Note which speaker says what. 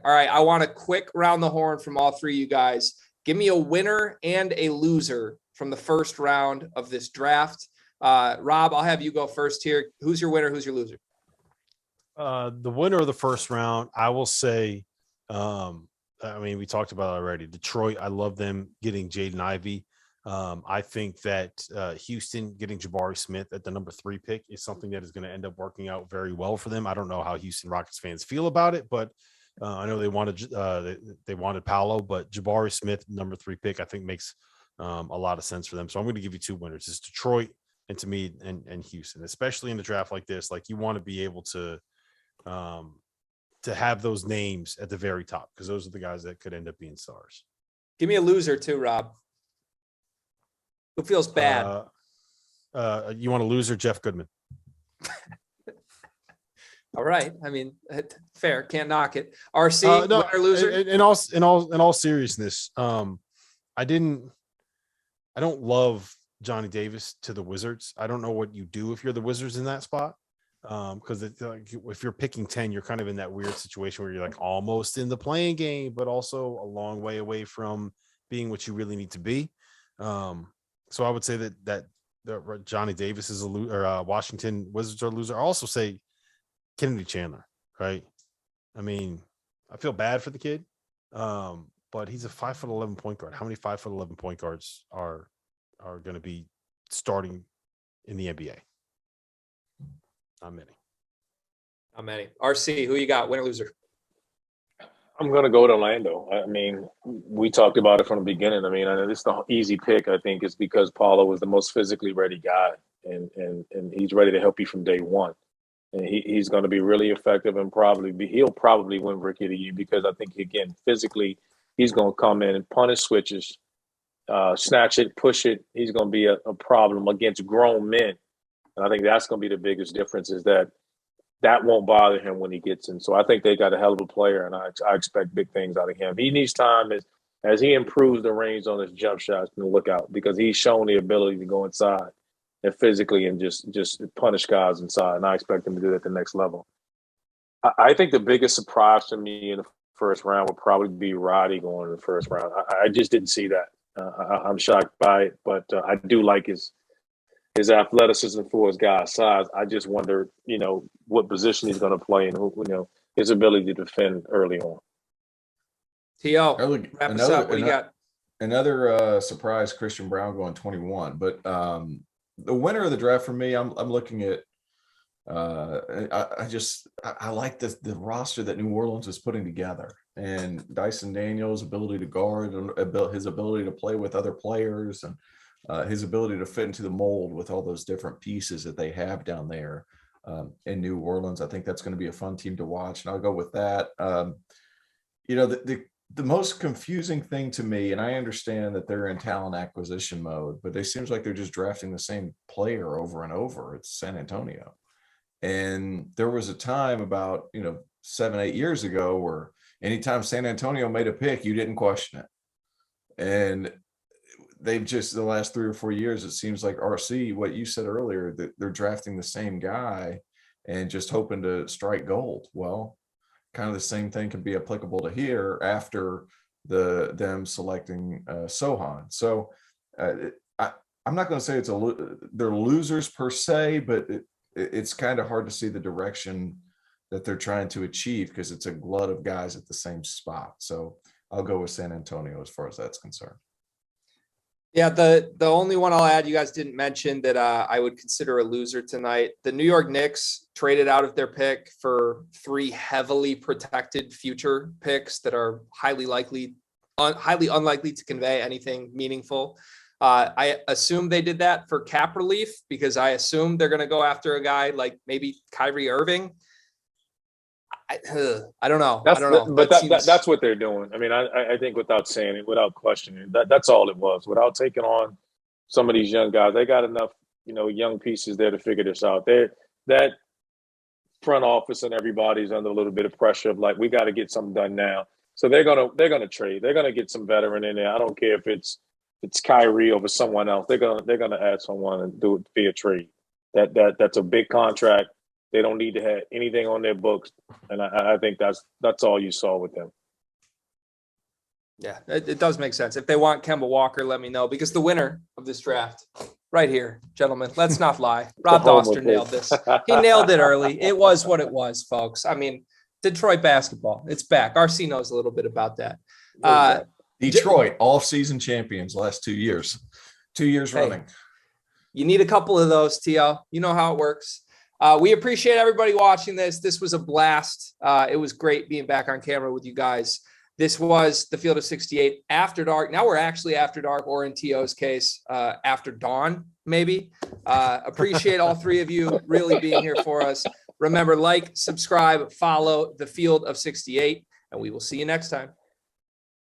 Speaker 1: All right. I want a quick round the horn from all three of you guys. Give me a winner and a loser from the first round of this draft. Rob, I'll have you go first here. Who's your winner? Who's your loser?
Speaker 2: The winner of the first round, I will say, we talked about it already. Detroit, I love them getting Jaden Ivey. I think that Houston getting Jabari Smith at the number 3 pick is something that is going to end up working out very well for them. I don't know how Houston Rockets fans feel about it, but I know they wanted Paolo, but Jabari Smith, number 3 pick, I think makes a lot of sense for them. So I'm going to give you 2 winners. It's Detroit and to me and Houston, especially in a draft like this. Like, you want to be able to have those names at the very top, because those are the guys that could end up being stars.
Speaker 1: Give me a loser too, Rob. Who feels bad?
Speaker 2: You want a loser? Jeff Goodman.
Speaker 1: All right. I mean, fair. Can't knock it. RC,
Speaker 2: no,
Speaker 1: winner, loser?
Speaker 2: In all seriousness, I don't love Johnny Davis to the Wizards. I don't know what you do if you're the Wizards in that spot. Because if you're picking 10, you're kind of in that weird situation where you're like almost in the playing game, but also a long way away from being what you really need to be. So I would say that Johnny Davis is a loser, or Washington Wizards are a loser. I also say Kennedy Chandler, right? I mean, I feel bad for the kid, but he's a 5'11" point guard. How many 5'11" point guards are going to be starting in the NBA? Not many.
Speaker 1: RC, who you got? Winner, loser?
Speaker 3: I'm going to go to Orlando. I mean, we talked about it from the beginning. I mean, it's the easy pick, I think, is because Paulo was the most physically ready guy, and he's ready to help you from day one. And he's going to be really effective, and he'll probably win Rookie of the Year, because I think, again, physically, he's going to come in and punish switches, snatch it, push it. He's going to be a problem against grown men. And I think that's going to be the biggest difference, is that won't bother him when he gets in. So I think they got a hell of a player, and I expect big things out of him. He needs time as he improves the range on his jump shots to look out, because he's shown the ability to go inside and physically and just punish guys inside. And I expect him to do that at the next level. I think the biggest surprise to me in the first round would probably be Roddy going in the first round. I just didn't see that. I'm shocked by it, but I do like his athleticism for his guy's size. I just wonder, what position he's going to play and his ability to defend early on.
Speaker 1: T.O., wrap us up. What do you got?
Speaker 4: Another surprise, Christian Brown going 21. But the winner of the draft for me, I'm looking at. I like the roster that New Orleans is putting together, and Dyson Daniels' ability to guard, his ability to play with other players, and his ability to fit into the mold with all those different pieces that they have down there in New Orleans. I think that's going to be a fun team to watch, and I'll go with that. The most confusing thing to me, and I understand that they're in talent acquisition mode, but it seems like they're just drafting the same player over and over. It's San Antonio. And there was a time about, 7-8 years ago where anytime San Antonio made a pick, you didn't question it. And they've just, the last 3 or 4 years, it seems like, RC, what you said earlier, that they're drafting the same guy and just hoping to strike gold. Well, kind of the same thing can be applicable to here after them selecting Sohan. So I'm not going to say they're losers per se, but it's kind of hard to see the direction that they're trying to achieve, because it's a glut of guys at the same spot. So I'll go with San Antonio as far as that's concerned.
Speaker 1: Yeah, the only one I'll add, you guys didn't mention that I would consider a loser tonight. The New York Knicks traded out of their pick for 3 heavily protected future picks that are highly unlikely to convey anything meaningful. I assume they did that for cap relief, because I assume they're going to go after a guy like maybe Kyrie Irving. I don't know.
Speaker 3: But that's what they're doing. I mean, I think without saying it, without questioning it, that's all it was. Without taking on some of these young guys, they got enough, young pieces there to figure this out. That front office and everybody's under a little bit of pressure of like, we got to get something done now. So they're gonna trade. They're gonna get some veteran in there. I don't care if it's Kyrie over someone else. They're gonna add someone and do it via trade. That's a big contract. They don't need to have anything on their books, and I think that's all you saw with them.
Speaker 1: Yeah, it does make sense. If they want Kemba Walker, let me know, because the winner of this draft, right here, gentlemen, let's not lie. Rob
Speaker 3: Home
Speaker 1: Doster
Speaker 3: with
Speaker 1: nailed
Speaker 3: it.
Speaker 1: this. He nailed it early. It was what it was, folks. I mean, Detroit basketball, it's back. RC knows a little bit about that.
Speaker 4: Detroit, off-season champions last 2 years. 2 years
Speaker 1: Hey.
Speaker 4: running.
Speaker 1: You need a couple of those, TL. You know how it works. We appreciate everybody watching this. This was a blast. It was great being back on camera with you guys. This was the Field of 68 after dark. Now we're actually after dark, or in TO's case, after dawn, maybe. Appreciate all three of you really being here for us. Remember, like, subscribe, follow the Field of 68, and we will see you next time.